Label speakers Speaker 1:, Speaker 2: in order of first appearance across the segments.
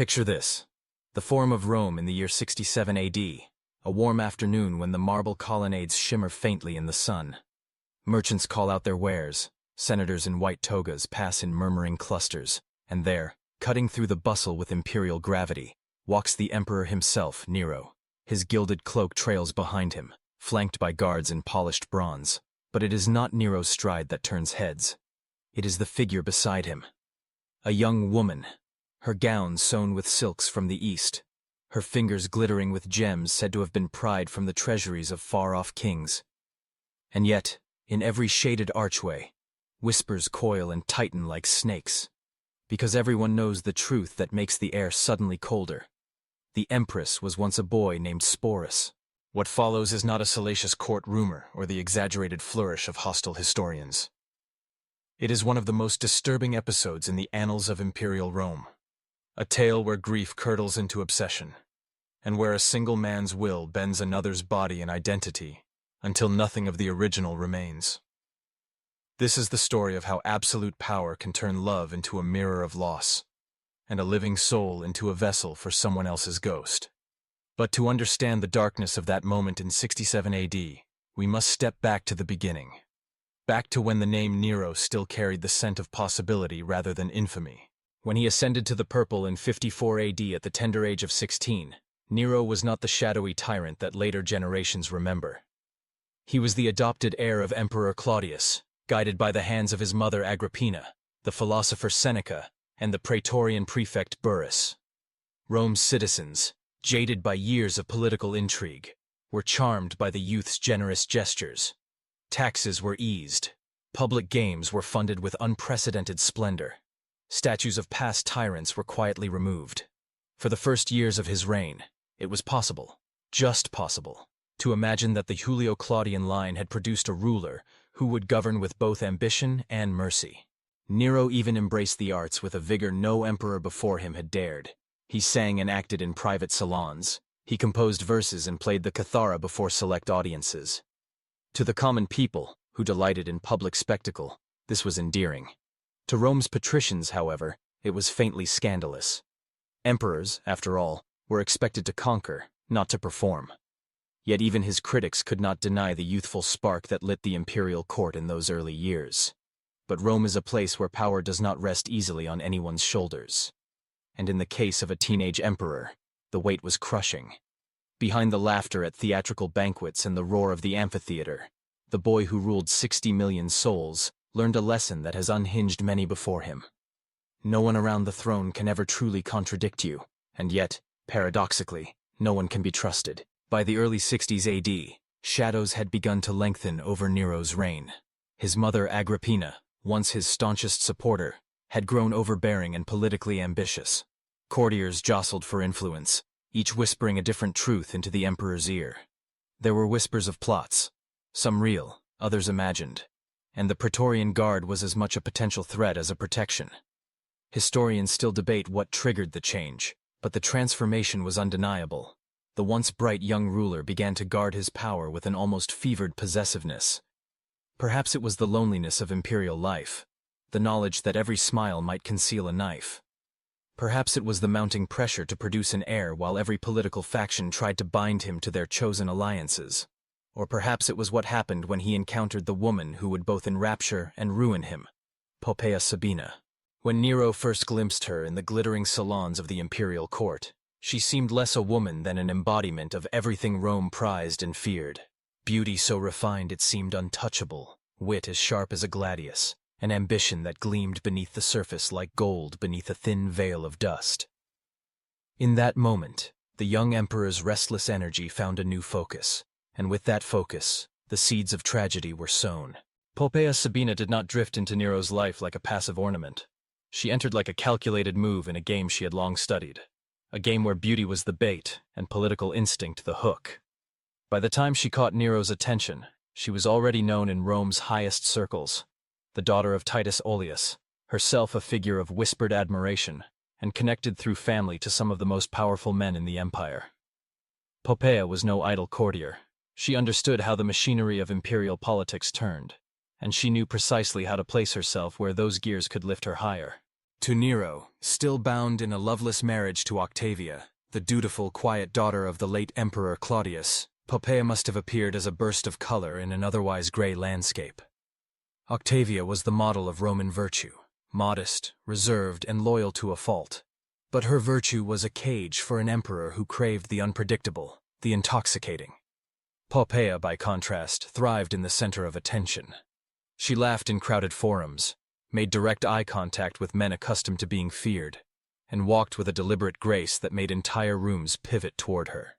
Speaker 1: Picture this. The Forum of Rome in the year 67 AD, a warm afternoon when the marble colonnades shimmer faintly in the sun. Merchants call out their wares, senators in white togas pass in murmuring clusters, and there, cutting through the bustle with imperial gravity, walks the emperor himself, Nero. His gilded cloak trails behind him, flanked by guards in polished bronze. But it is not Nero's stride that turns heads. It is the figure beside him. A young woman, her gown sewn with silks from the east, her fingers glittering with gems said to have been pried from the treasuries of far-off kings. And yet, in every shaded archway, whispers coil and tighten like snakes, because everyone knows the truth that makes the air suddenly colder. The Empress was once a boy named Sporus. What follows is not a salacious court rumor or the exaggerated flourish of hostile historians. It is one of the most disturbing episodes in the annals of imperial Rome. A tale where grief curdles into obsession, and where a single man's will bends another's body and identity until nothing of the original remains. This is the story of how absolute power can turn love into a mirror of loss, and a living soul into a vessel for someone else's ghost. But to understand the darkness of that moment in 67 AD, we must step back to the beginning. Back to when the name Nero still carried the scent of possibility rather than infamy. When he ascended to the purple in 54 AD at the tender age of 16, Nero was not the shadowy tyrant that later generations remember. He was the adopted heir of Emperor Claudius, guided by the hands of his mother Agrippina, the philosopher Seneca, and the praetorian prefect Burrus. Rome's citizens, jaded by years of political intrigue, were charmed by the youth's generous gestures. Taxes were eased. Public games were funded with unprecedented splendor. Statues of past tyrants were quietly removed. For the first years of his reign, it was possible, just possible, to imagine that the Julio-Claudian line had produced a ruler who would govern with both ambition and mercy. Nero even embraced the arts with a vigor no emperor before him had dared. He sang and acted in private salons. He composed verses and played the cithara before select audiences. To the common people, who delighted in public spectacle, this was endearing. To Rome's patricians, however, it was faintly scandalous. Emperors, after all, were expected to conquer, not to perform. Yet even his critics could not deny the youthful spark that lit the imperial court in those early years. But Rome is a place where power does not rest easily on anyone's shoulders. And in the case of a teenage emperor, the weight was crushing. Behind the laughter at theatrical banquets and the roar of the amphitheater, the boy who ruled 60 million souls learned a lesson that has unhinged many before him. No one around the throne can ever truly contradict you, and yet, paradoxically, no one can be trusted. By the early 60s AD, shadows had begun to lengthen over Nero's reign. His mother Agrippina, once his staunchest supporter, had grown overbearing and politically ambitious. Courtiers jostled for influence, each whispering a different truth into the emperor's ear. There were whispers of plots, some real, others imagined, and the Praetorian Guard was as much a potential threat as a protection. Historians still debate what triggered the change, but the transformation was undeniable. The once bright young ruler began to guard his power with an almost fevered possessiveness. Perhaps it was the loneliness of imperial life, the knowledge that every smile might conceal a knife. Perhaps it was the mounting pressure to produce an heir while every political faction tried to bind him to their chosen alliances. Or perhaps it was what happened when he encountered the woman who would both enrapture and ruin him, Poppaea Sabina. When Nero first glimpsed her in the glittering salons of the imperial court, she seemed less a woman than an embodiment of everything Rome prized and feared. Beauty so refined it seemed untouchable, wit as sharp as a gladius, an ambition that gleamed beneath the surface like gold beneath a thin veil of dust. In that moment, the young emperor's restless energy found a new focus, and with that focus, the seeds of tragedy were sown. Poppaea Sabina did not drift into Nero's life like a passive ornament. She entered like a calculated move in a game she had long studied, a game where beauty was the bait and political instinct the hook. By the time she caught Nero's attention, she was already known in Rome's highest circles. The daughter of Titus Olius, herself a figure of whispered admiration, and connected through family to some of the most powerful men in the empire. Poppaea was no idle courtier. She understood how the machinery of imperial politics turned, and she knew precisely how to place herself where those gears could lift her higher. To Nero, still bound in a loveless marriage to Octavia, the dutiful, quiet daughter of the late Emperor Claudius, Poppaea must have appeared as a burst of color in an otherwise gray landscape. Octavia was the model of Roman virtue, modest, reserved, and loyal to a fault. But her virtue was a cage for an emperor who craved the unpredictable, the intoxicating. Poppaea, by contrast, thrived in the center of attention. She laughed in crowded forums, made direct eye contact with men accustomed to being feared, and walked with a deliberate grace that made entire rooms pivot toward her.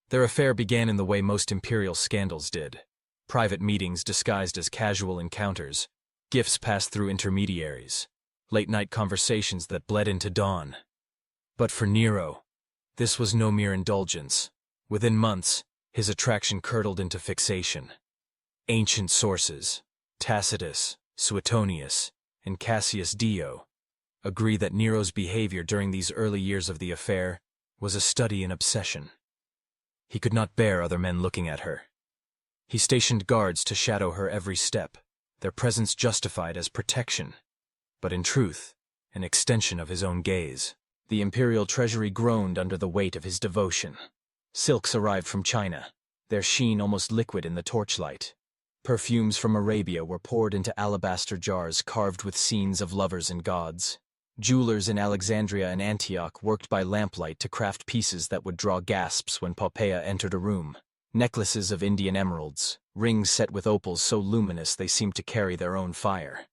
Speaker 1: Their affair began in the way most imperial scandals did. Private meetings disguised as casual encounters, gifts passed through intermediaries, late-night conversations that bled into dawn. But for Nero, this was no mere indulgence. Within months, his attraction curdled into fixation. Ancient sources, Tacitus, Suetonius, and Cassius Dio, agree that Nero's behavior during these early years of the affair was a study in obsession. He could not bear other men looking at her. He stationed guards to shadow her every step, their presence justified as protection, but in truth, an extension of his own gaze. The imperial treasury groaned under the weight of his devotion. Silks arrived from China, their sheen almost liquid in the torchlight. Perfumes from Arabia were poured into alabaster jars carved with scenes of lovers and gods. Jewelers in Alexandria and Antioch worked by lamplight to craft pieces that would draw gasps when Poppaea entered a room. Necklaces of Indian emeralds, rings set with opals so luminous they seemed to carry their own fire.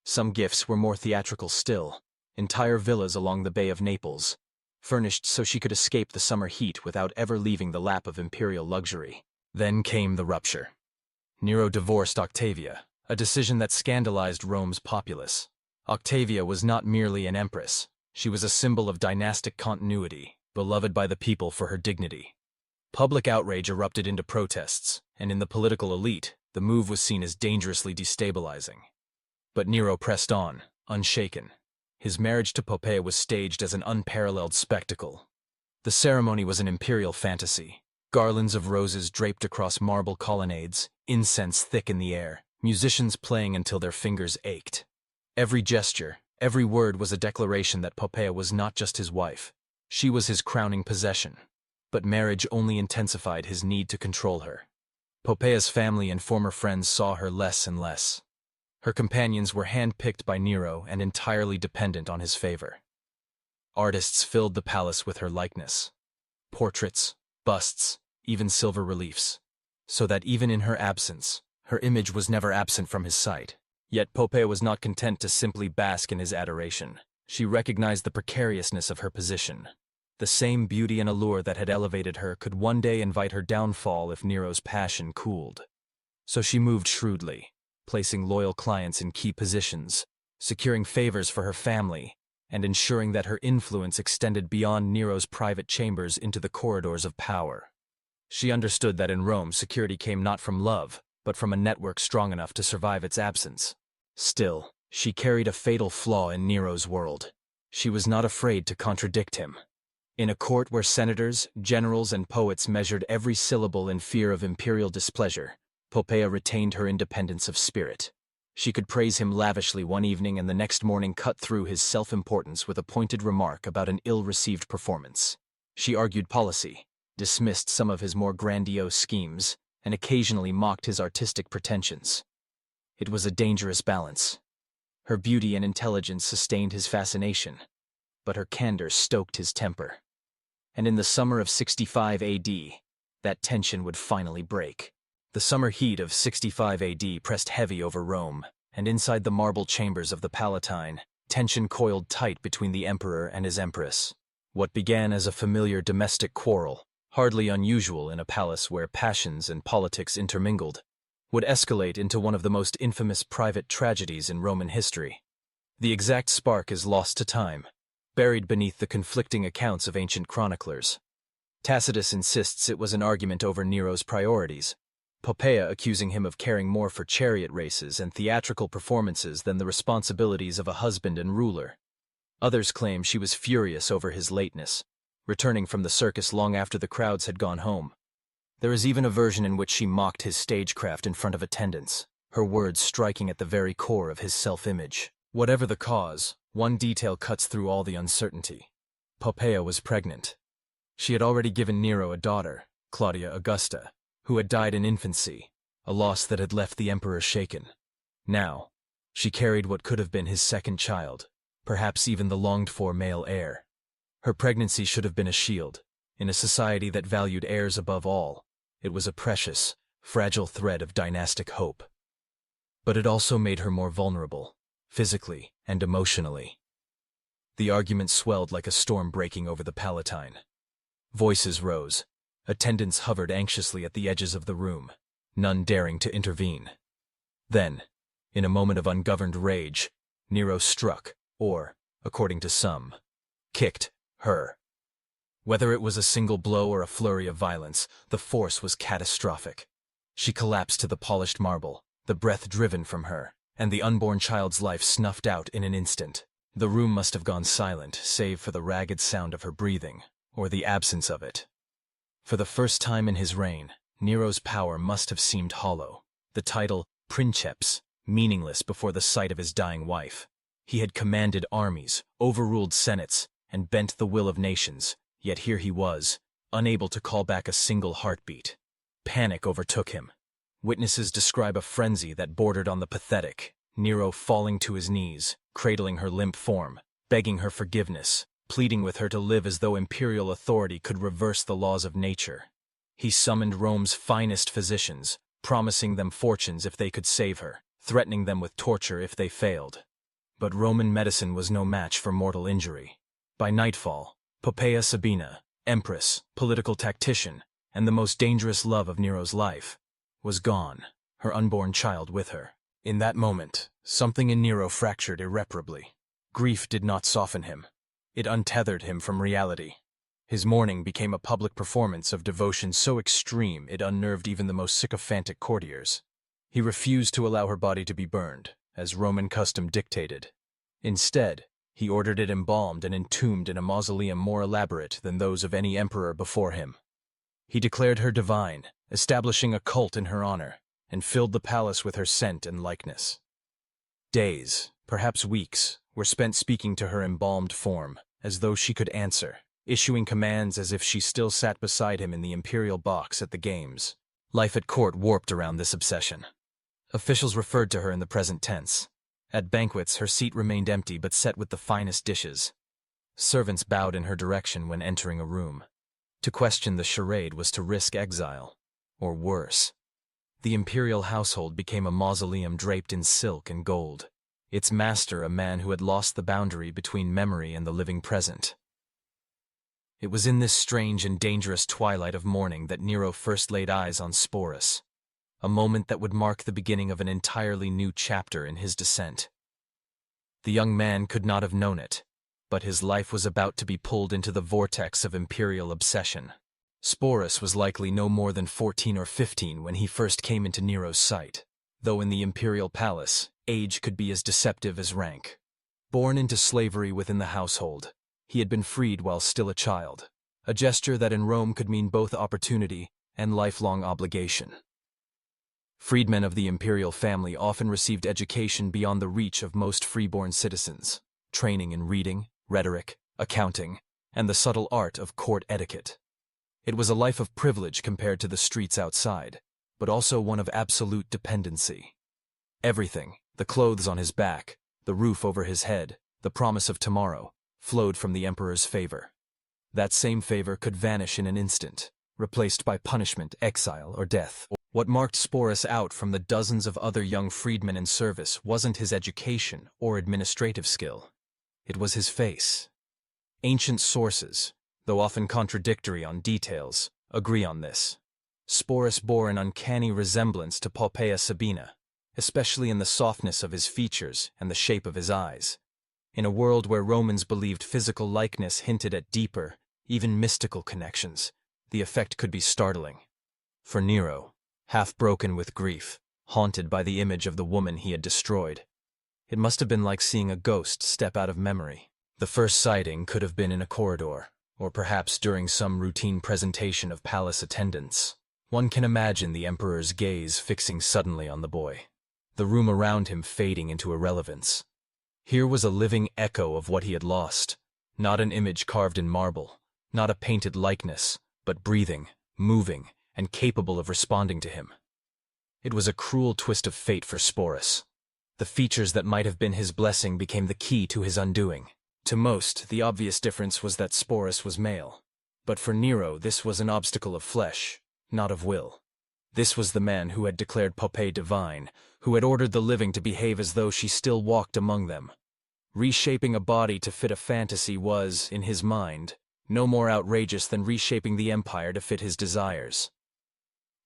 Speaker 1: Some gifts were more theatrical still, entire villas along the Bay of Naples, furnished so she could escape the summer heat without ever leaving the lap of imperial luxury. Then came the rupture. Nero divorced Octavia, a decision that scandalized Rome's populace. Octavia was not merely an empress. She was a symbol of dynastic continuity, beloved by the people for her dignity. Public outrage erupted into protests, and in the political elite, the move was seen as dangerously destabilizing. But Nero pressed on, unshaken. His marriage to Poppaea was staged as an unparalleled spectacle. The ceremony was an imperial fantasy. Garlands of roses draped across marble colonnades, incense thick in the air, musicians playing until their fingers ached. Every gesture, every word was a declaration that Poppaea was not just his wife. She was his crowning possession. But marriage only intensified his need to control her. Poppaea's family and former friends saw her less and less. Her companions were hand-picked by Nero and entirely dependent on his favor. Artists filled the palace with her likeness. Portraits, busts, even silver reliefs. So that even in her absence, her image was never absent from his sight. Yet Poppaea was not content to simply bask in his adoration. She recognized the precariousness of her position. The same beauty and allure that had elevated her could one day invite her downfall if Nero's passion cooled. So she moved shrewdly, placing loyal clients in key positions, securing favors for her family, and ensuring that her influence extended beyond Nero's private chambers into the corridors of power. She understood that in Rome security came not from love, but from a network strong enough to survive its absence. Still, she carried a fatal flaw in Nero's world. She was not afraid to contradict him. In a court where senators, generals, and poets measured every syllable in fear of imperial displeasure, Poppaea retained her independence of spirit. She could praise him lavishly one evening and the next morning cut through his self-importance with a pointed remark about an ill-received performance. She argued policy, dismissed some of his more grandiose schemes, and occasionally mocked his artistic pretensions. It was a dangerous balance. Her beauty and intelligence sustained his fascination, but her candor stoked his temper. And in the summer of 65 AD, that tension would finally break. The summer heat of 65 AD pressed heavy over Rome, and inside the marble chambers of the Palatine, tension coiled tight between the emperor and his empress. What began as a familiar domestic quarrel, hardly unusual in a palace where passions and politics intermingled, would escalate into one of the most infamous private tragedies in Roman history. The exact spark is lost to time, buried beneath the conflicting accounts of ancient chroniclers. Tacitus insists it was an argument over Nero's priorities, Poppaea accusing him of caring more for chariot races and theatrical performances than the responsibilities of a husband and ruler. Others claim she was furious over his lateness, returning from the circus long after the crowds had gone home. There is even a version in which she mocked his stagecraft in front of attendants, her words striking at the very core of his self-image. Whatever the cause, One detail cuts through all the uncertainty. Poppaea was pregnant. She had already given Nero a daughter, Claudia Augusta, who had died in infancy, a loss that had left the emperor shaken. Now, she carried what could have been his second child, perhaps even the longed-for male heir. Her pregnancy should have been a shield. In a society that valued heirs above all, it was a precious, fragile thread of dynastic hope. But it also made her more vulnerable, physically and emotionally. The argument swelled like a storm breaking over the Palatine. Voices rose. Attendants hovered anxiously at the edges of the room, none daring to intervene. Then, in a moment of ungoverned rage, Nero struck, or, according to some, kicked her. Whether it was a single blow or a flurry of violence, the force was catastrophic. She collapsed to the polished marble, the breath driven from her, and the unborn child's life snuffed out in an instant. The room must have gone silent, save for the ragged sound of her breathing, or the absence of it. For the first time in his reign, Nero's power must have seemed hollow. The title, princeps, meaningless before the sight of his dying wife. He had commanded armies, overruled senates, and bent the will of nations, yet here he was, unable to call back a single heartbeat. Panic overtook him. Witnesses describe a frenzy that bordered on the pathetic, Nero falling to his knees, cradling her limp form, begging her forgiveness, pleading with her to live as though imperial authority could reverse the laws of nature. He summoned Rome's finest physicians, promising them fortunes if they could save her, threatening them with torture if they failed. But Roman medicine was no match for mortal injury. By nightfall, Poppaea Sabina, Empress, political tactician, and the most dangerous love of Nero's life, was gone, her unborn child with her. In that moment, something in Nero fractured irreparably. Grief did not soften him. It untethered him from reality. His mourning became a public performance of devotion so extreme it unnerved even the most sycophantic courtiers. He refused to allow her body to be burned, as Roman custom dictated. Instead, he ordered it embalmed and entombed in a mausoleum more elaborate than those of any emperor before him. He declared her divine, establishing a cult in her honor, and filled the palace with her scent and likeness. Days, perhaps weeks, were spent speaking to her embalmed form, as though she could answer, issuing commands as if she still sat beside him in the imperial box at the games. Life at court warped around this obsession. Officials referred to her in the present tense. At banquets, her seat remained empty but set with the finest dishes. Servants bowed in her direction when entering a room. To question the charade was to risk exile, or worse. The imperial household became a mausoleum draped in silk and gold, its master a man who had lost the boundary between memory and the living present. It was in this strange and dangerous twilight of morning that Nero first laid eyes on Sporus, a moment that would mark the beginning of an entirely new chapter in his descent. The young man could not have known it, but his life was about to be pulled into the vortex of imperial obsession. Sporus was likely no more than 14 or 15 when he first came into Nero's sight, though in the imperial palace, age could be as deceptive as rank. Born into slavery within the household, he had been freed while still a child, a gesture that in Rome could mean both opportunity and lifelong obligation. Freedmen of the imperial family often received education beyond the reach of most freeborn citizens, training in reading, rhetoric, accounting, and the subtle art of court etiquette. It was a life of privilege compared to the streets outside, but also one of absolute dependency. Everything, the clothes on his back, the roof over his head, the promise of tomorrow, flowed from the emperor's favor. That same favor could vanish in an instant, replaced by punishment, exile, or death. What marked Sporus out from the dozens of other young freedmen in service wasn't his education or administrative skill. It was his face. Ancient sources, though often contradictory on details, agree on this. Sporus bore an uncanny resemblance to Poppaea Sabina, especially in the softness of his features and the shape of his eyes. In a world where Romans believed physical likeness hinted at deeper, even mystical connections, the effect could be startling. For Nero, half broken with grief, haunted by the image of the woman he had destroyed, it must have been like seeing a ghost step out of memory. The first sighting could have been in a corridor, or perhaps during some routine presentation of palace attendants. One can imagine the emperor's gaze fixing suddenly on the boy, the room around him fading into irrelevance. Here was a living echo of what he had lost. Not an image carved in marble, not a painted likeness, but breathing, moving, and capable of responding to him. It was a cruel twist of fate for Sporus. The features that might have been his blessing became the key to his undoing. To most, the obvious difference was that Sporus was male. But for Nero, this was an obstacle of flesh, not of will. This was the man who had declared Poppaea divine, who had ordered the living to behave as though she still walked among them. Reshaping a body to fit a fantasy was, in his mind, no more outrageous than reshaping the empire to fit his desires.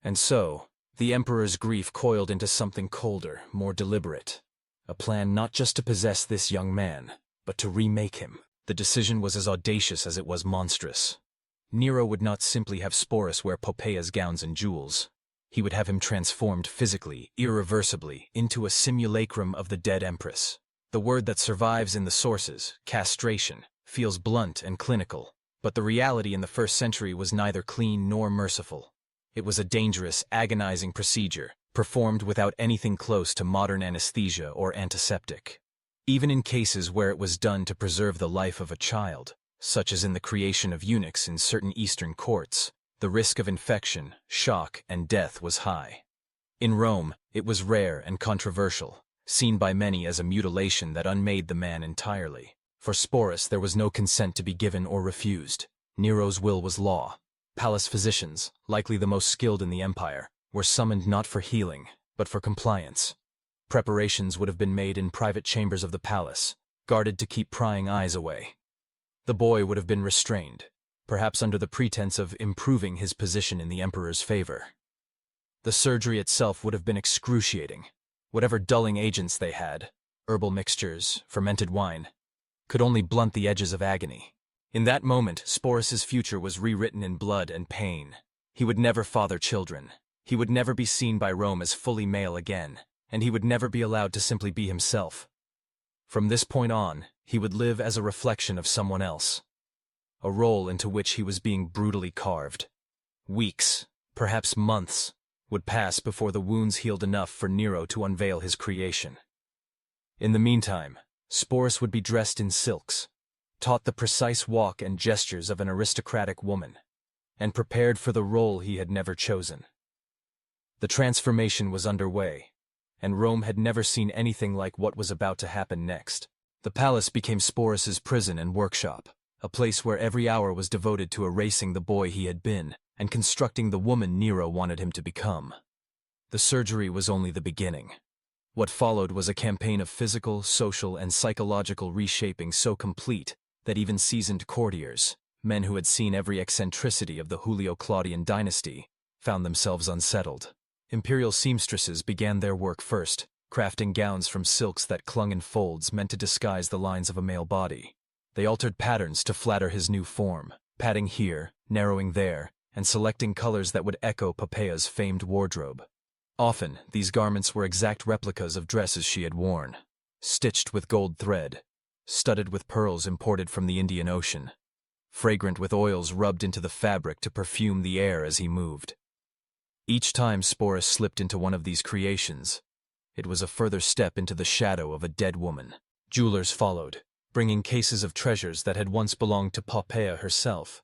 Speaker 1: And so, the emperor's grief coiled into something colder, more deliberate. A plan not just to possess this young man, but to remake him. The decision was as audacious as it was monstrous. Nero would not simply have Sporus wear Poppaea's gowns and jewels. He would have him transformed physically, irreversibly, into a simulacrum of the dead Empress. The word that survives in the sources, castration, feels blunt and clinical, but the reality in the 1st century was neither clean nor merciful. It was a dangerous, agonizing procedure, performed without anything close to modern anesthesia or antiseptic. Even in cases where it was done to preserve the life of a child, such as in the creation of eunuchs in certain Eastern courts, the risk of infection, shock, and death was high. In Rome, it was rare and controversial, seen by many as a mutilation that unmade the man entirely. For Sporus, there was no consent to be given or refused. Nero's will was law. Palace physicians, likely the most skilled in the empire, were summoned not for healing, but for compliance. Preparations would have been made in private chambers of the palace, guarded to keep prying eyes away. The boy would have been restrained, perhaps under the pretense of improving his position in the emperor's favor. The surgery itself would have been excruciating. Whatever dulling agents they had, herbal mixtures, fermented wine, could only blunt the edges of agony. In that moment, Sporus's future was rewritten in blood and pain. He would never father children. He would never be seen by Rome as fully male again, and he would never be allowed to simply be himself. From this point on, he would live as a reflection of someone else, a role into which he was being brutally carved. Weeks, perhaps months, would pass before the wounds healed enough for Nero to unveil his creation. In the meantime, Sporus would be dressed in silks, taught the precise walk and gestures of an aristocratic woman, and prepared for the role he had never chosen. The transformation was underway, and Rome had never seen anything like what was about to happen next. The palace became Sporus's prison and workshop, a place where every hour was devoted to erasing the boy he had been and constructing the woman Nero wanted him to become. The surgery was only the beginning. What followed was a campaign of physical, social, and psychological reshaping so complete that even seasoned courtiers, men who had seen every eccentricity of the Julio-Claudian dynasty, found themselves unsettled. Imperial seamstresses began their work first, crafting gowns from silks that clung in folds meant to disguise the lines of a male body. They altered patterns to flatter his new form, padding here, narrowing there, and selecting colors that would echo Poppaea's famed wardrobe. Often, these garments were exact replicas of dresses she had worn, stitched with gold thread, studded with pearls imported from the Indian Ocean, fragrant with oils rubbed into the fabric to perfume the air as he moved. Each time Sporus slipped into one of these creations, it was a further step into the shadow of a dead woman. Jewelers followed, bringing cases of treasures that had once belonged to Poppaea herself.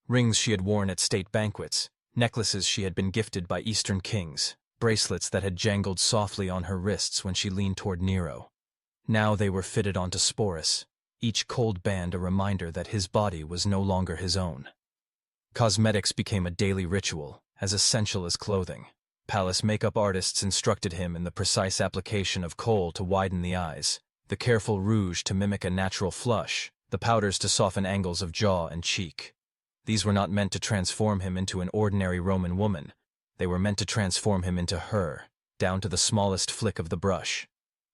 Speaker 1: Rings she had worn at state banquets, necklaces she had been gifted by Eastern kings, bracelets that had jangled softly on her wrists when she leaned toward Nero. Now they were fitted onto Sporus, each cold band a reminder that his body was no longer his own. Cosmetics became a daily ritual, as essential as clothing. Palace makeup artists instructed him in the precise application of kohl to widen the eyes, the careful rouge to mimic a natural flush, the powders to soften angles of jaw and cheek. These were not meant to transform him into an ordinary Roman woman. They were meant to transform him into her, down to the smallest flick of the brush.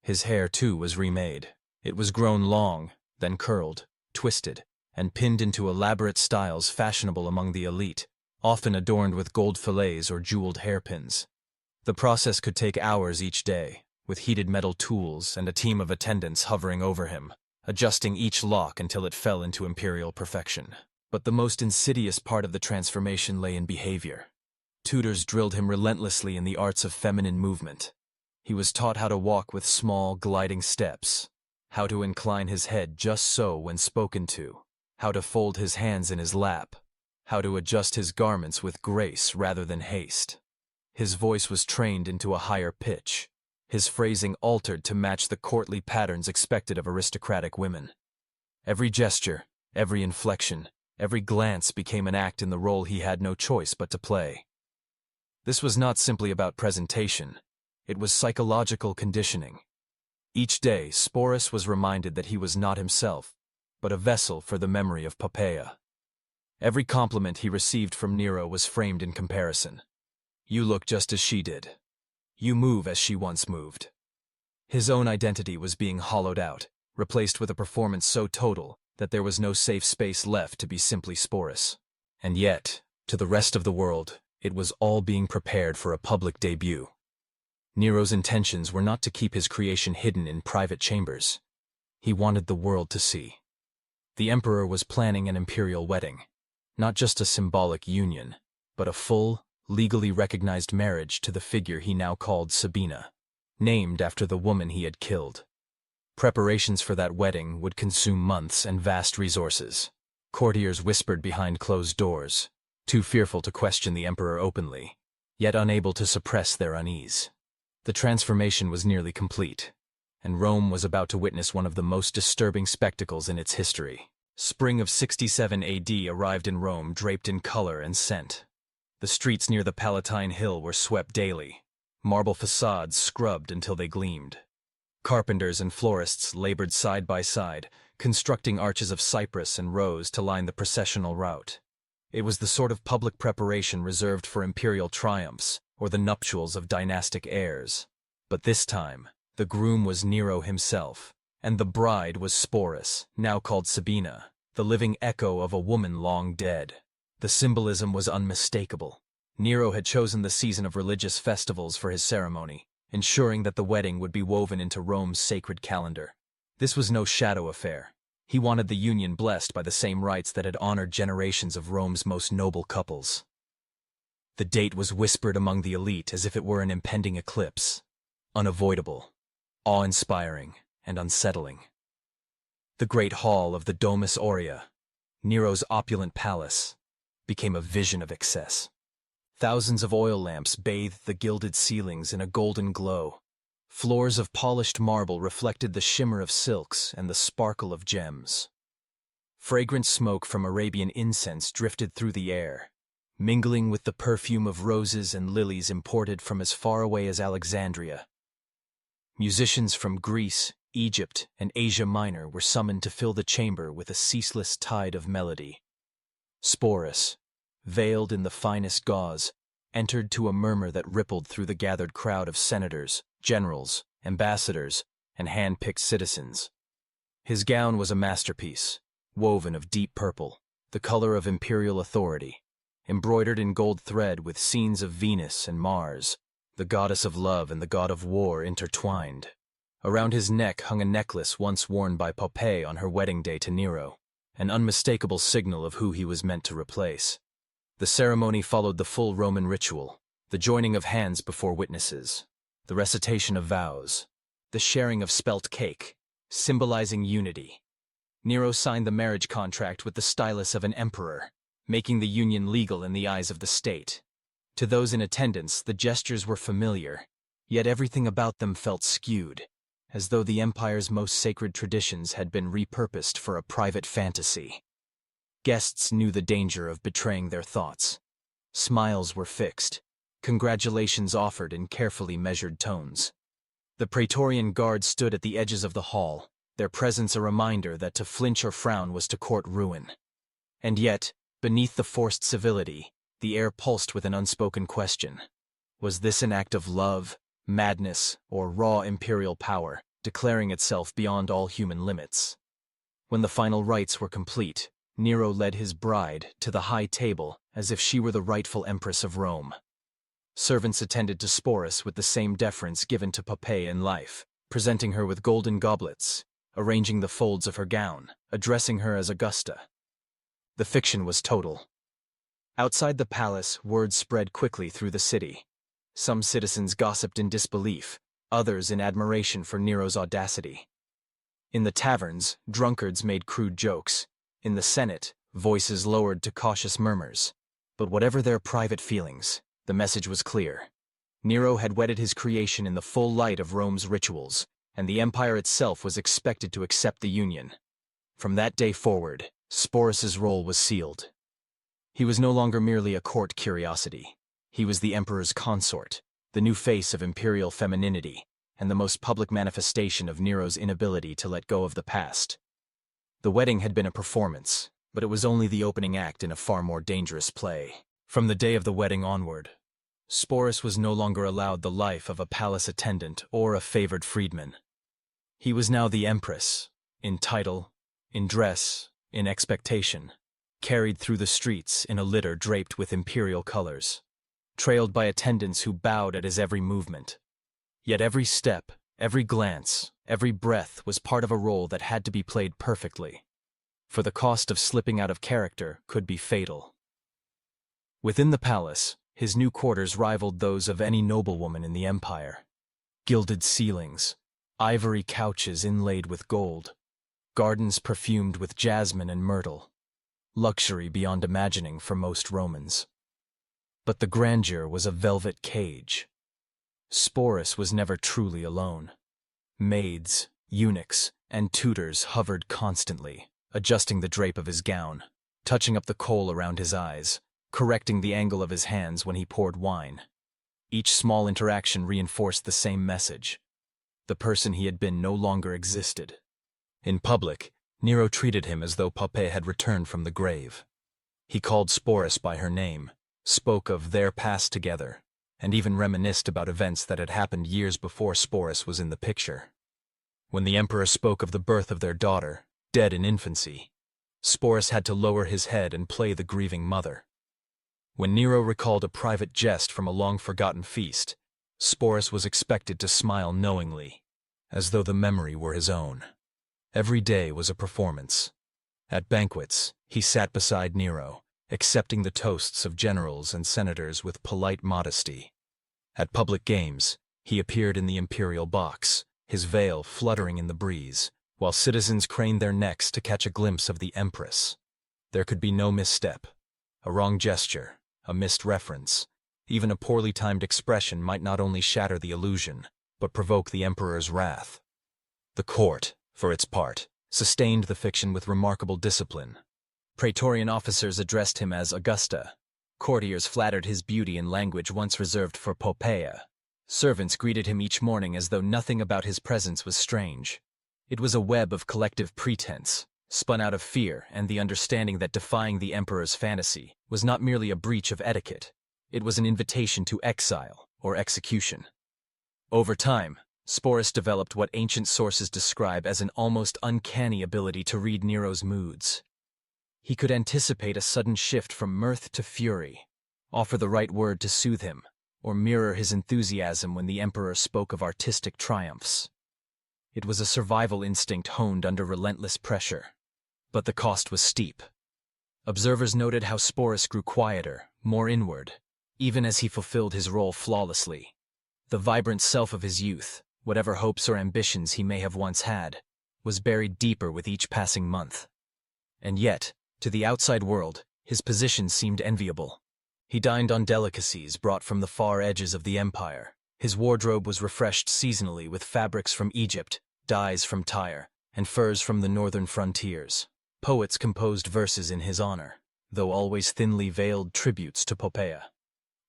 Speaker 1: His hair, too, was remade. It was grown long, then curled, twisted, and pinned into elaborate styles fashionable among the elite, often adorned with gold fillets or jeweled hairpins. The process could take hours each day, with heated metal tools and a team of attendants hovering over him, adjusting each lock until it fell into imperial perfection. But the most insidious part of the transformation lay in behavior. Tutors drilled him relentlessly in the arts of feminine movement. He was taught how to walk with small, gliding steps, how to incline his head just so when spoken to, how to fold his hands in his lap, how to adjust his garments with grace rather than haste. His voice was trained into a higher pitch, his phrasing altered to match the courtly patterns expected of aristocratic women. Every gesture, every inflection, every glance became an act in the role he had no choice but to play. This was not simply about presentation, it was psychological conditioning. Each day, Sporus was reminded that he was not himself, but a vessel for the memory of Poppaea. Every compliment he received from Nero was framed in comparison. You look just as she did. You move as she once moved. His own identity was being hollowed out, replaced with a performance so total that there was no safe space left to be simply Sporus. And yet, to the rest of the world, it was all being prepared for a public debut. Nero's intentions were not to keep his creation hidden in private chambers. He wanted the world to see. The emperor was planning an imperial wedding, not just a symbolic union, but a full, legally recognized marriage to the figure he now called Sabina, named after the woman he had killed. Preparations for that wedding would consume months and vast resources. Courtiers whispered behind closed doors, too fearful to question the emperor openly, yet unable to suppress their unease. The transformation was nearly complete, and Rome was about to witness one of the most disturbing spectacles in its history. Spring of 67 AD arrived in Rome draped in color and scent. The streets near the Palatine Hill were swept daily, marble facades scrubbed until they gleamed. Carpenters and florists labored side by side, constructing arches of cypress and rose to line the processional route. It was the sort of public preparation reserved for imperial triumphs or the nuptials of dynastic heirs. But this time, the groom was Nero himself, and the bride was Sporus, now called Sabina, the living echo of a woman long dead. The symbolism was unmistakable. Nero had chosen the season of religious festivals for his ceremony, ensuring that the wedding would be woven into Rome's sacred calendar. This was no shadow affair. He wanted the union blessed by the same rites that had honored generations of Rome's most noble couples. The date was whispered among the elite as if it were an impending eclipse, unavoidable, awe-inspiring, and unsettling. The great hall of the Domus Aurea, Nero's opulent palace, became a vision of excess. Thousands of oil lamps bathed the gilded ceilings in a golden glow. Floors of polished marble reflected the shimmer of silks and the sparkle of gems. Fragrant smoke from Arabian incense drifted through the air, mingling with the perfume of roses and lilies imported from as far away as Alexandria. Musicians from Greece, Egypt, and Asia Minor were summoned to fill the chamber with a ceaseless tide of melody. Sporus, veiled in the finest gauze, entered to a murmur that rippled through the gathered crowd of senators, generals, ambassadors, and hand-picked citizens. His gown was a masterpiece, woven of deep purple, the color of imperial authority, embroidered in gold thread with scenes of Venus and Mars, the goddess of love and the god of war intertwined. Around his neck hung a necklace once worn by Poppaea on her wedding day to Nero, an unmistakable signal of who he was meant to replace. The ceremony followed the full Roman ritual, the joining of hands before witnesses, the recitation of vows, the sharing of spelt cake, symbolizing unity. Nero signed the marriage contract with the stylus of an emperor, making the union legal in the eyes of the state. To those in attendance, the gestures were familiar, yet everything about them felt skewed, as though the empire's most sacred traditions had been repurposed for a private fantasy. Guests knew the danger of betraying their thoughts. Smiles were fixed, congratulations offered in carefully measured tones. The Praetorian Guard stood at the edges of the hall, their presence a reminder that to flinch or frown was to court ruin. And yet, beneath the forced civility, the air pulsed with an unspoken question. Was this an act of love, madness, or raw imperial power, declaring itself beyond all human limits? When the final rites were complete, Nero led his bride to the high table as if she were the rightful Empress of Rome. Servants attended to Sporus with the same deference given to Poppaea in life, presenting her with golden goblets, arranging the folds of her gown, addressing her as Augusta. The fiction was total. Outside the palace, word spread quickly through the city. Some citizens gossiped in disbelief, others in admiration for Nero's audacity. In the taverns, drunkards made crude jokes. In the Senate, voices lowered to cautious murmurs. But whatever their private feelings, the message was clear. Nero had wedded his creation in the full light of Rome's rituals, and the empire itself was expected to accept the union. From that day forward, Sporus's role was sealed. He was no longer merely a court curiosity. He was the emperor's consort, the new face of imperial femininity, and the most public manifestation of Nero's inability to let go of the past. The wedding had been a performance, but it was only the opening act in a far more dangerous play. From the day of the wedding onward, Sporus was no longer allowed the life of a palace attendant or a favored freedman. He was now the Empress, in title, in dress, in expectation, carried through the streets in a litter draped with imperial colors, trailed by attendants who bowed at his every movement. Yet every step, every glance, every breath was part of a role that had to be played perfectly, for the cost of slipping out of character could be fatal. Within the palace, his new quarters rivaled those of any noblewoman in the empire. Gilded ceilings, ivory couches inlaid with gold, gardens perfumed with jasmine and myrtle. Luxury beyond imagining for most Romans. But the grandeur was a velvet cage. Sporus was never truly alone. Maids, eunuchs, and tutors hovered constantly, adjusting the drape of his gown, touching up the kohl around his eyes, correcting the angle of his hands when he poured wine. Each small interaction reinforced the same message. The person he had been no longer existed. In public, Nero treated him as though Poppaea had returned from the grave. He called Sporus by her name, spoke of their past together, and even reminisced about events that had happened years before Sporus was in the picture. When the emperor spoke of the birth of their daughter, dead in infancy, Sporus had to lower his head and play the grieving mother. When Nero recalled a private jest from a long-forgotten feast, Sporus was expected to smile knowingly, as though the memory were his own. Every day was a performance. At banquets, he sat beside Nero, accepting the toasts of generals and senators with polite modesty. At public games, he appeared in the imperial box, his veil fluttering in the breeze, while citizens craned their necks to catch a glimpse of the Empress. There could be no misstep. A wrong gesture, a missed reference, even a poorly timed expression might not only shatter the illusion, but provoke the emperor's wrath. The court, for its part, sustained the fiction with remarkable discipline. Praetorian officers addressed him as Augusta. Courtiers flattered his beauty in language once reserved for Poppaea. Servants greeted him each morning as though nothing about his presence was strange. It was a web of collective pretense, spun out of fear and the understanding that defying the emperor's fantasy was not merely a breach of etiquette, it was an invitation to exile or execution. Over time, Sporus developed what ancient sources describe as an almost uncanny ability to read Nero's moods. He could anticipate a sudden shift from mirth to fury, offer the right word to soothe him, or mirror his enthusiasm when the emperor spoke of artistic triumphs. It was a survival instinct honed under relentless pressure. But the cost was steep. Observers noted how Sporus grew quieter, more inward, even as he fulfilled his role flawlessly. The vibrant self of his youth, whatever hopes or ambitions he may have once had, was buried deeper with each passing month. And yet, to the outside world, his position seemed enviable. He dined on delicacies brought from the far edges of the empire. His wardrobe was refreshed seasonally with fabrics from Egypt, dyes from Tyre, and furs from the northern frontiers. Poets composed verses in his honor, though always thinly veiled tributes to Poppaea.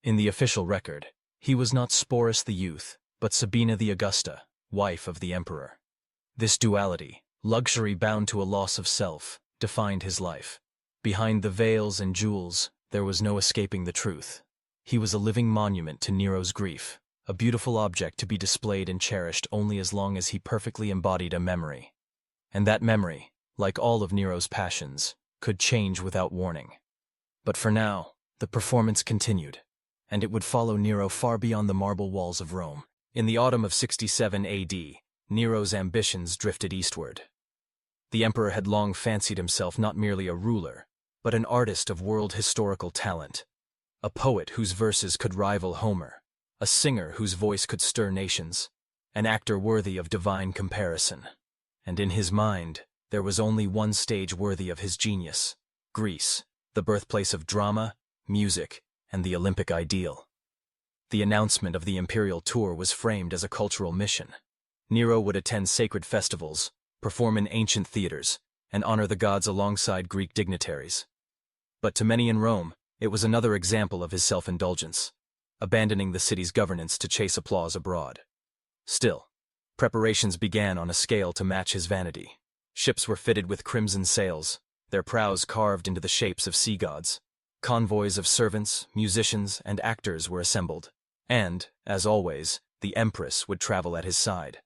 Speaker 1: In the official record, he was not Sporus the youth, but Sabina the Augusta, wife of the emperor. This duality, luxury bound to a loss of self, defined his life. Behind the veils and jewels, there was no escaping the truth. He was a living monument to Nero's grief, a beautiful object to be displayed and cherished only as long as he perfectly embodied a memory. And that memory, like all of Nero's passions, could change without warning. But for now, the performance continued, and it would follow Nero far beyond the marble walls of Rome. In the autumn of 67 AD, Nero's ambitions drifted eastward. The emperor had long fancied himself not merely a ruler, but an artist of world historical talent, a poet whose verses could rival Homer, a singer whose voice could stir nations, an actor worthy of divine comparison. And in his mind, there was only one stage worthy of his genius: Greece, the birthplace of drama, music, and the Olympic ideal. The announcement of the imperial tour was framed as a cultural mission. Nero would attend sacred festivals, perform in ancient theaters, and honor the gods alongside Greek dignitaries. But to many in Rome, it was another example of his self-indulgence, abandoning the city's governance to chase applause abroad. Still, preparations began on a scale to match his vanity. Ships were fitted with crimson sails, their prows carved into the shapes of sea gods. Convoys of servants, musicians, and actors were assembled. And, as always, the Empress would travel at his side.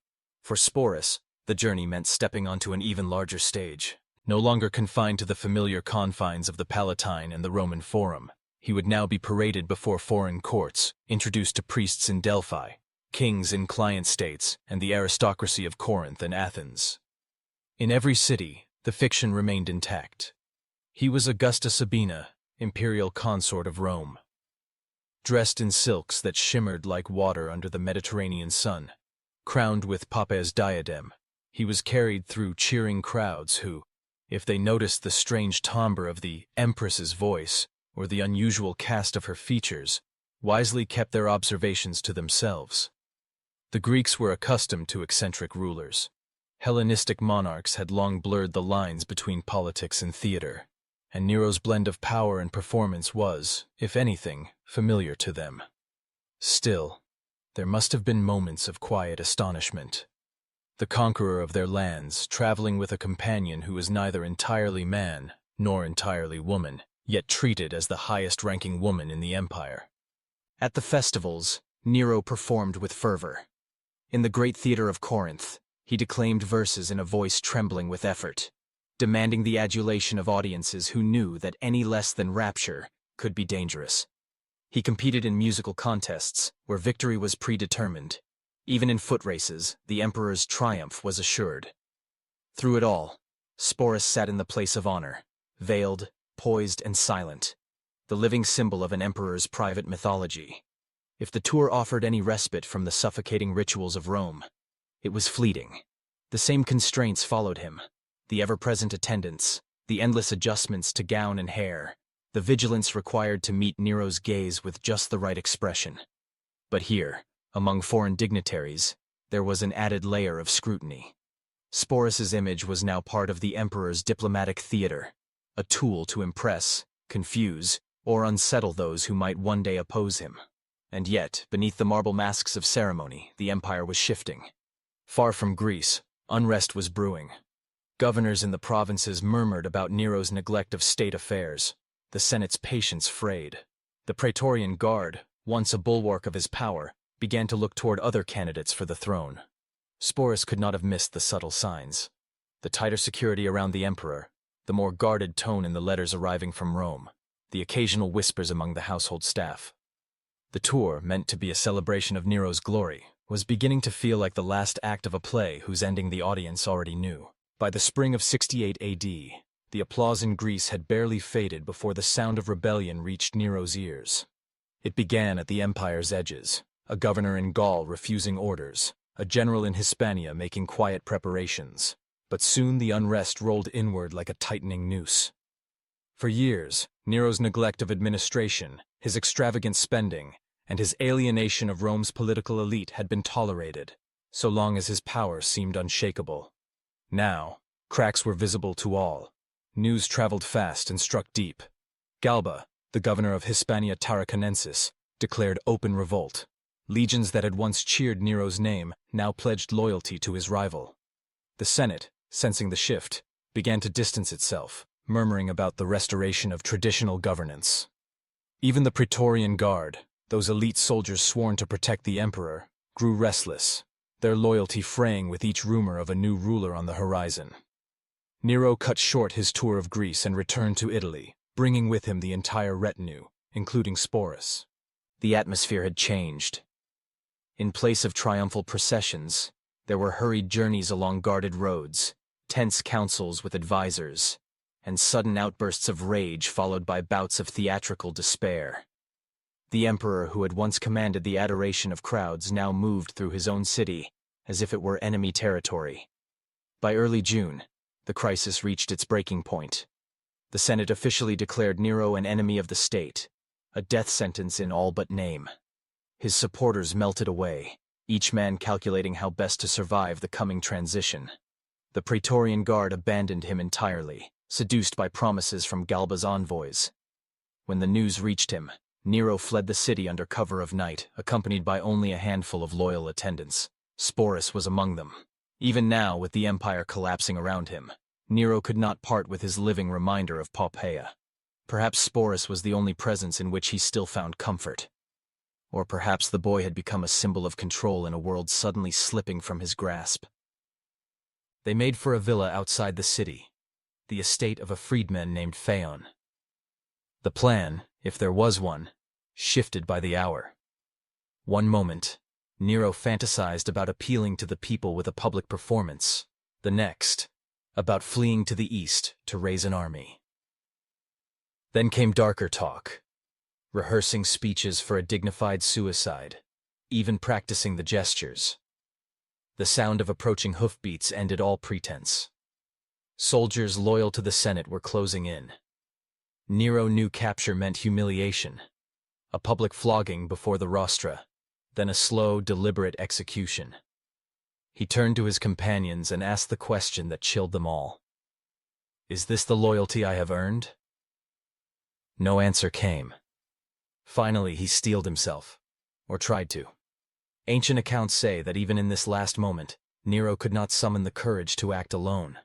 Speaker 1: For Sporus, the journey meant stepping onto an even larger stage. No longer confined to the familiar confines of the Palatine and the Roman Forum, he would now be paraded before foreign courts, introduced to priests in Delphi, kings in client states, and the aristocracy of Corinth and Athens. In every city, the fiction remained intact. He was Augusta Sabina, imperial consort of Rome. Dressed in silks that shimmered like water under the Mediterranean sun, crowned with Poppaea's diadem, he was carried through cheering crowds who, if they noticed the strange timbre of the Empress's voice or the unusual cast of her features, wisely kept their observations to themselves. The Greeks were accustomed to eccentric rulers. Hellenistic monarchs had long blurred the lines between politics and theater, and Nero's blend of power and performance was, if anything, familiar to them. Still, there must have been moments of quiet astonishment. The conqueror of their lands, traveling with a companion who was neither entirely man nor entirely woman, yet treated as the highest-ranking woman in the empire. At the festivals, Nero performed with fervor. In the great theater of Corinth, he declaimed verses in a voice trembling with effort, demanding the adulation of audiences who knew that any less than rapture could be dangerous. He competed in musical contests where victory was predetermined. Even in foot races, the emperor's triumph was assured. Through it all, Sporus sat in the place of honor, veiled, poised, and silent, the living symbol of an emperor's private mythology. If the tour offered any respite from the suffocating rituals of Rome, it was fleeting. The same constraints followed him: the ever-present attendants, the endless adjustments to gown and hair, the vigilance required to meet Nero's gaze with just the right expression. But here, among foreign dignitaries, there was an added layer of scrutiny. Sporus's image was now part of the emperor's diplomatic theater, a tool to impress, confuse, or unsettle those who might one day oppose him. And yet, beneath the marble masks of ceremony, the empire was shifting. Far from Greece, unrest was brewing. Governors in the provinces murmured about Nero's neglect of state affairs. The Senate's patience frayed. The Praetorian Guard, once a bulwark of his power, began to look toward other candidates for the throne. Sporus could not have missed the subtle signs. The tighter security around the emperor, the more guarded tone in the letters arriving from Rome, the occasional whispers among the household staff. The tour, meant to be a celebration of Nero's glory, was beginning to feel like the last act of a play whose ending the audience already knew. By the spring of 68 AD, the applause in Greece had barely faded before the sound of rebellion reached Nero's ears. It began at the empire's edges, a governor in Gaul refusing orders, a general in Hispania making quiet preparations. But soon the unrest rolled inward like a tightening noose. For years, Nero's neglect of administration, his extravagant spending, and his alienation of Rome's political elite had been tolerated, so long as his power seemed unshakable. Now, cracks were visible to all. News traveled fast and struck deep. Galba, the governor of Hispania Tarraconensis, declared open revolt. Legions that had once cheered Nero's name now pledged loyalty to his rival. The Senate, sensing the shift, began to distance itself, murmuring about the restoration of traditional governance. Even the Praetorian Guard, those elite soldiers sworn to protect the emperor, grew restless, their loyalty fraying with each rumor of a new ruler on the horizon. Nero cut short his tour of Greece and returned to Italy, bringing with him the entire retinue, including Sporus. The atmosphere had changed. In place of triumphal processions, there were hurried journeys along guarded roads, tense councils with advisors, and sudden outbursts of rage followed by bouts of theatrical despair. The emperor who had once commanded the adoration of crowds now moved through his own city as if it were enemy territory. By early June, the crisis reached its breaking point. The Senate officially declared Nero an enemy of the state, a death sentence in all but name. His supporters melted away, each man calculating how best to survive the coming transition. The Praetorian Guard abandoned him entirely, seduced by promises from Galba's envoys. When the news reached him, Nero fled the city under cover of night, accompanied by only a handful of loyal attendants. Sporus was among them. Even now, with the empire collapsing around him, Nero could not part with his living reminder of Poppaea. Perhaps Sporus was the only presence in which he still found comfort. Or perhaps the boy had become a symbol of control in a world suddenly slipping from his grasp. They made for a villa outside the city, the estate of a freedman named Phaon. The plan, if there was one, shifted by the hour. One moment, Nero fantasized about appealing to the people with a public performance. The next, about fleeing to the east to raise an army. Then came darker talk, rehearsing speeches for a dignified suicide, even practicing the gestures. The sound of approaching hoofbeats ended all pretense. Soldiers loyal to the Senate were closing in. Nero knew capture meant humiliation, a public flogging before the rostra, then a slow, deliberate execution. He turned to his companions and asked the question that chilled them all. "Is this the loyalty I have earned?" No answer came. Finally, he steeled himself, or tried to. Ancient accounts say that even in this last moment, Nero could not summon the courage to act alone.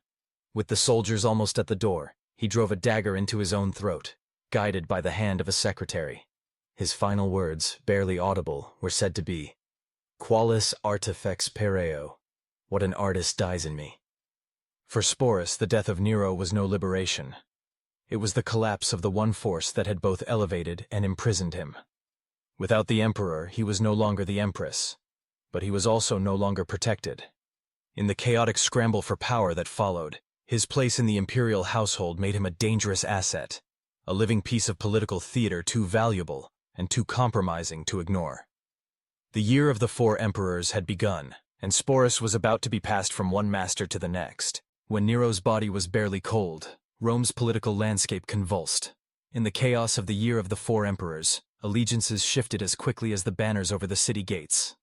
Speaker 1: With the soldiers almost at the door, he drove a dagger into his own throat, guided by the hand of a secretary. His final words, barely audible, were said to be, "Qualis artifex pereo, what an artist dies in me." For Sporus, the death of Nero was no liberation. It was the collapse of the one force that had both elevated and imprisoned him. Without the emperor, he was no longer the Empress, but he was also no longer protected. In the chaotic scramble for power that followed, his place in the imperial household made him a dangerous asset, a living piece of political theater too valuable and too compromising to ignore. The year of the 4 emperors had begun, and Sporus was about to be passed from one master to the next. When Nero's body was barely cold, Rome's political landscape convulsed. In the chaos of the year of the 4 emperors, allegiances shifted as quickly as the banners over the city gates.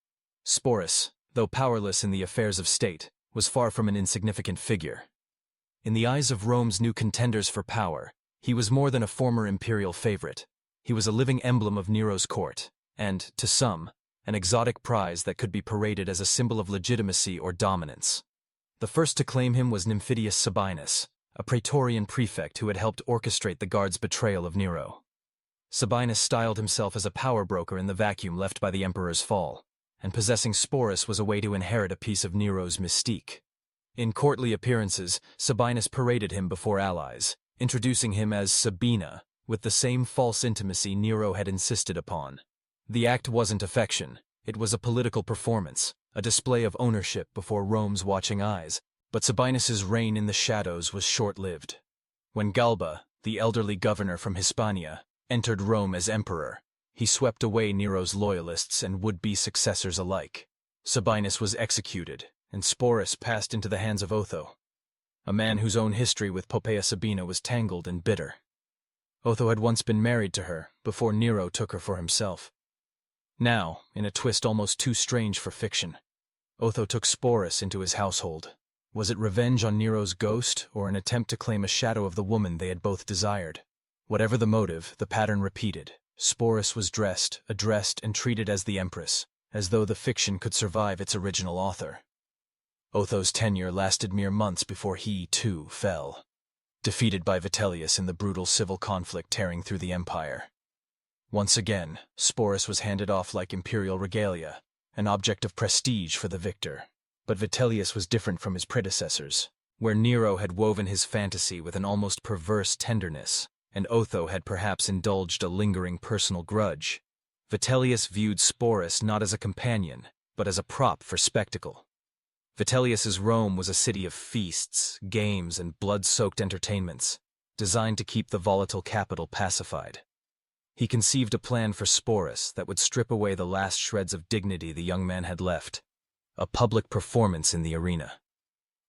Speaker 1: Sporus, though powerless in the affairs of state, was far from an insignificant figure. In the eyes of Rome's new contenders for power, he was more than a former imperial favorite. He was a living emblem of Nero's court, and, to some, an exotic prize that could be paraded as a symbol of legitimacy or dominance. The first to claim him was Nymphidius Sabinus, a Praetorian prefect who had helped orchestrate the guard's betrayal of Nero. Sabinus styled himself as a power broker in the vacuum left by the emperor's fall, and possessing Sporus was a way to inherit a piece of Nero's mystique. In courtly appearances, Sabinus paraded him before allies, introducing him as Sabina, with the same false intimacy Nero had insisted upon. The act wasn't affection, it was a political performance, a display of ownership before Rome's watching eyes, but Sabinus's reign in the shadows was short-lived. When Galba, the elderly governor from Hispania, entered Rome as emperor, he swept away Nero's loyalists and would-be successors alike. Sabinus was executed, and Sporus passed into the hands of Otho, a man whose own history with Poppaea Sabina was tangled and bitter. Otho had once been married to her, before Nero took her for himself. Now, in a twist almost too strange for fiction, Otho took Sporus into his household. Was it revenge on Nero's ghost, or an attempt to claim a shadow of the woman they had both desired? Whatever the motive, the pattern repeated. Sporus was dressed, addressed, and treated as the Empress, as though the fiction could survive its original author. Otho's tenure lasted mere months before he, too, fell, defeated by Vitellius in the brutal civil conflict tearing through the empire. Once again, Sporus was handed off like imperial regalia, an object of prestige for the victor. But Vitellius was different from his predecessors. Where Nero had woven his fantasy with an almost perverse tenderness, and Otho had perhaps indulged a lingering personal grudge, Vitellius viewed Sporus not as a companion, but as a prop for spectacle. Vitellius's Rome was a city of feasts, games, and blood-soaked entertainments, designed to keep the volatile capital pacified. He conceived a plan for Sporus that would strip away the last shreds of dignity the young man had left, a public performance in the arena.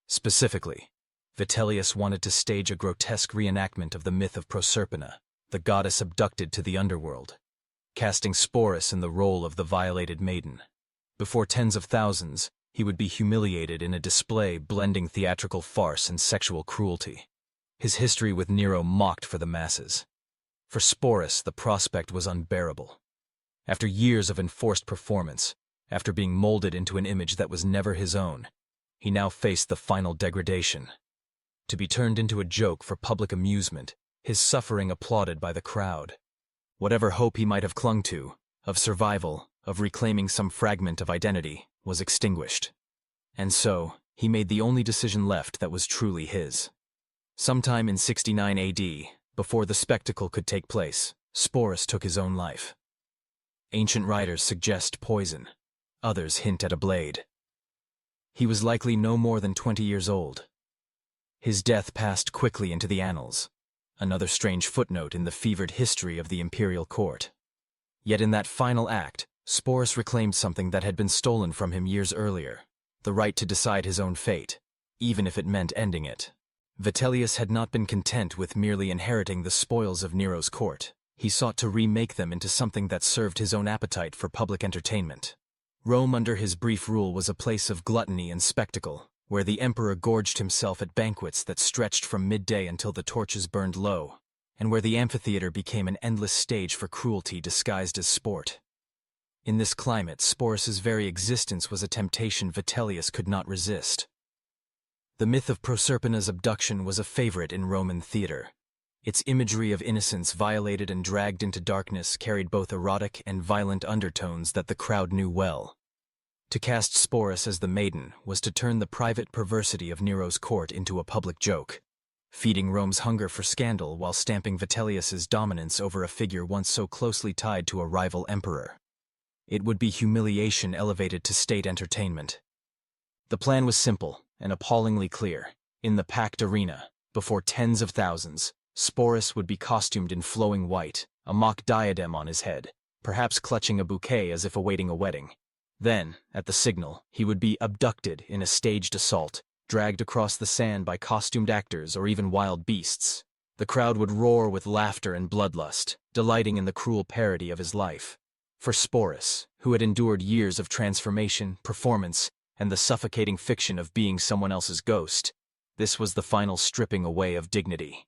Speaker 1: Specifically, Vitellius wanted to stage a grotesque reenactment of the myth of Proserpina, the goddess abducted to the underworld, casting Sporus in the role of the violated maiden. Before tens of thousands, he would be humiliated in a display blending theatrical farce and sexual cruelty. His history with Nero mocked for the masses. For Sporus, the prospect was unbearable. After years of enforced performance, after being molded into an image that was never his own, he now faced the final degradation. To be turned into a joke for public amusement, his suffering applauded by the crowd. Whatever hope he might have clung to, of survival, of reclaiming some fragment of identity, was extinguished. And so, he made the only decision left that was truly his. Sometime in 69 AD, before the spectacle could take place, Sporus took his own life. Ancient writers suggest poison. Others hint at a blade. He was likely no more than 20 years old. His death passed quickly into the annals, another strange footnote in the fevered history of the imperial court. Yet in that final act, Sporus reclaimed something that had been stolen from him years earlier, the right to decide his own fate, even if it meant ending it. Vitellius had not been content with merely inheriting the spoils of Nero's court. He sought to remake them into something that served his own appetite for public entertainment. Rome under his brief rule was a place of gluttony and spectacle, where the emperor gorged himself at banquets that stretched from midday until the torches burned low, and where the amphitheater became an endless stage for cruelty disguised as sport. In this climate, Sporus's very existence was a temptation Vitellius could not resist. The myth of Proserpina's abduction was a favorite in Roman theater. Its imagery of innocence violated and dragged into darkness carried both erotic and violent undertones that the crowd knew well. To cast Sporus as the maiden was to turn the private perversity of Nero's court into a public joke, feeding Rome's hunger for scandal while stamping Vitellius's dominance over a figure once so closely tied to a rival emperor. It would be humiliation elevated to state entertainment. The plan was simple and appallingly clear. In the packed arena, before tens of thousands, Sporus would be costumed in flowing white, a mock diadem on his head, perhaps clutching a bouquet as if awaiting a wedding. Then, at the signal, he would be abducted in a staged assault, dragged across the sand by costumed actors or even wild beasts. The crowd would roar with laughter and bloodlust, delighting in the cruel parody of his life. For Sporus, who had endured years of transformation, performance, and the suffocating fiction of being someone else's ghost, this was the final stripping away of dignity.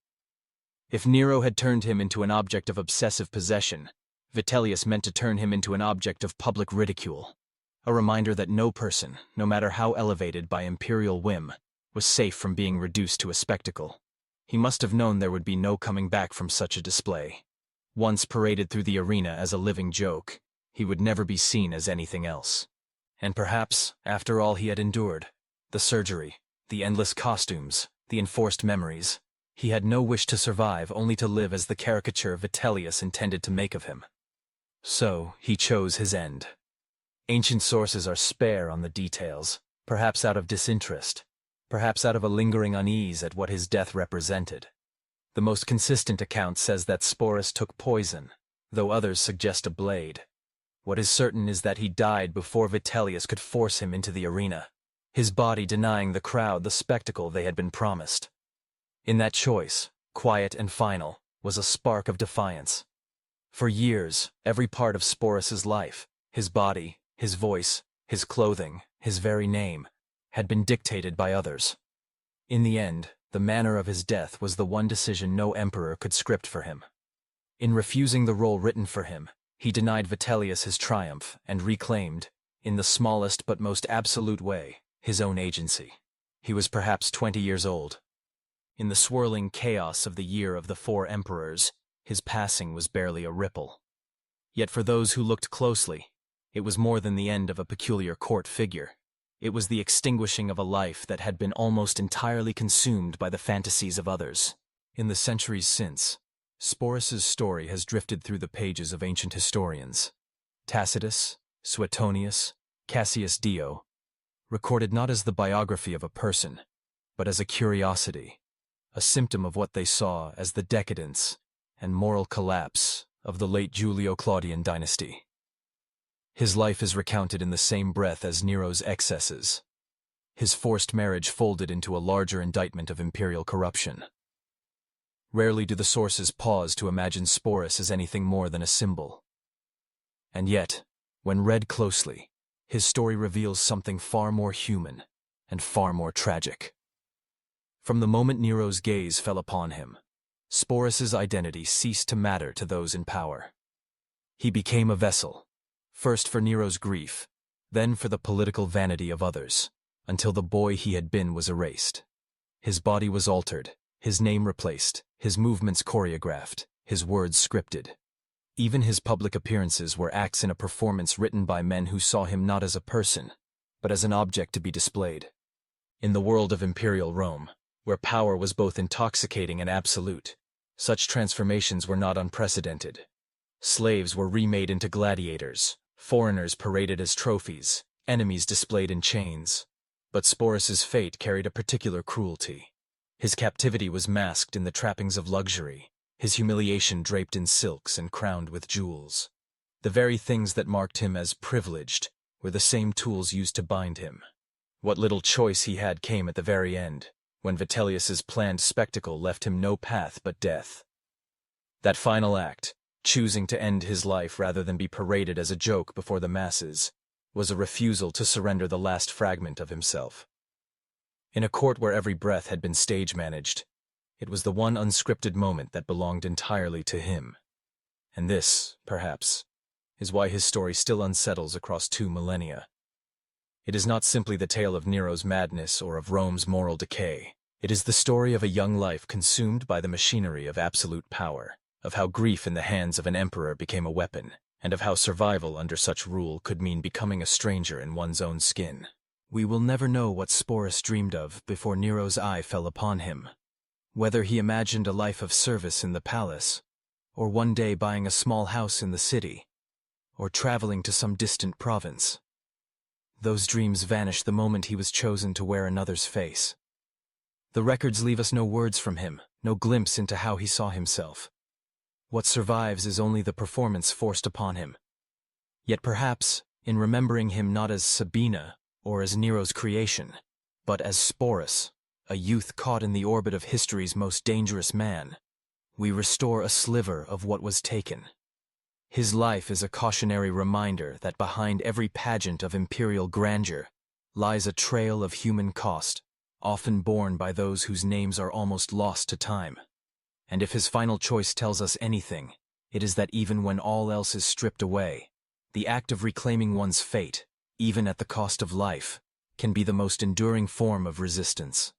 Speaker 1: If Nero had turned him into an object of obsessive possession, Vitellius meant to turn him into an object of public ridicule. A reminder that no person, no matter how elevated by imperial whim, was safe from being reduced to a spectacle. He must have known there would be no coming back from such a display. Once paraded through the arena as a living joke, he would never be seen as anything else. And perhaps, after all he had endured, the surgery, the endless costumes, the enforced memories, he had no wish to survive, only to live as the caricature Vitellius intended to make of him. So, he chose his end. Ancient sources are spare on the details, perhaps out of disinterest, perhaps out of a lingering unease at what his death represented. The most consistent account says that Sporus took poison, though others suggest a blade. What is certain is that he died before Vitellius could force him into the arena, his body denying the crowd the spectacle they had been promised. In that choice, quiet and final, was a spark of defiance. For years, every part of Sporus's life, his body, his voice, his clothing, his very name, had been dictated by others. In the end, the manner of his death was the one decision no emperor could script for him. In refusing the role written for him, he denied Vitellius his triumph and reclaimed, in the smallest but most absolute way, his own agency. He was perhaps 20 years old. In the swirling chaos of the year of the 4 emperors, his passing was barely a ripple. Yet for those who looked closely, it was more than the end of a peculiar court figure. It was the extinguishing of a life that had been almost entirely consumed by the fantasies of others. In the centuries since, Sporus's story has drifted through the pages of ancient historians. Tacitus, Suetonius, Cassius Dio, recorded not as the biography of a person, but as a curiosity, a symptom of what they saw as the decadence and moral collapse of the late Julio-Claudian dynasty. His life is recounted in the same breath as Nero's excesses. his forced marriage folded into a larger indictment of imperial corruption. Rarely do the sources pause to imagine Sporus as anything more than a symbol. And yet, when read closely, his story reveals something far more human and far more tragic. From the moment Nero's gaze fell upon him, Sporus's identity ceased to matter to those in power. He became a vessel, first for Nero's grief, then for the political vanity of others, until the boy he had been was erased. His body was altered, his name replaced, his movements choreographed, his words scripted. Even his public appearances were acts in a performance written by men who saw him not as a person, but as an object to be displayed. In the world of imperial Rome, where power was both intoxicating and absolute, such transformations were not unprecedented. Slaves were remade into gladiators, foreigners paraded as trophies, enemies displayed in chains. But Sporus's fate carried a particular cruelty. His captivity was masked in the trappings of luxury, his humiliation draped in silks and crowned with jewels. The very things that marked him as privileged were the same tools used to bind him. What little choice he had came at the very end, when Vitellius's planned spectacle left him no path but death. That final act, choosing to end his life rather than be paraded as a joke before the masses, was a refusal to surrender the last fragment of himself. In a court where every breath had been stage-managed, it was the one unscripted moment that belonged entirely to him. And this, perhaps, is why his story still unsettles across 2 millennia. It is not simply the tale of Nero's madness or of Rome's moral decay. It is the story of a young life consumed by the machinery of absolute power, of how grief in the hands of an emperor became a weapon, and of how survival under such rule could mean becoming a stranger in one's own skin. We will never know what Sporus dreamed of before Nero's eye fell upon him. Whether he imagined a life of service in the palace, or one day buying a small house in the city, or traveling to some distant province. Those dreams vanished the moment he was chosen to wear another's face. The records leave us no words from him, no glimpse into how he saw himself. What survives is only the performance forced upon him. Yet perhaps, in remembering him not as Sabina or as Nero's creation, but as Sporus, a youth caught in the orbit of history's most dangerous man, we restore a sliver of what was taken. His life is a cautionary reminder that behind every pageant of imperial grandeur lies a trail of human cost, often borne by those whose names are almost lost to time. And if his final choice tells us anything, it is that even when all else is stripped away, the act of reclaiming one's fate, even at the cost of life, can be the most enduring form of resistance.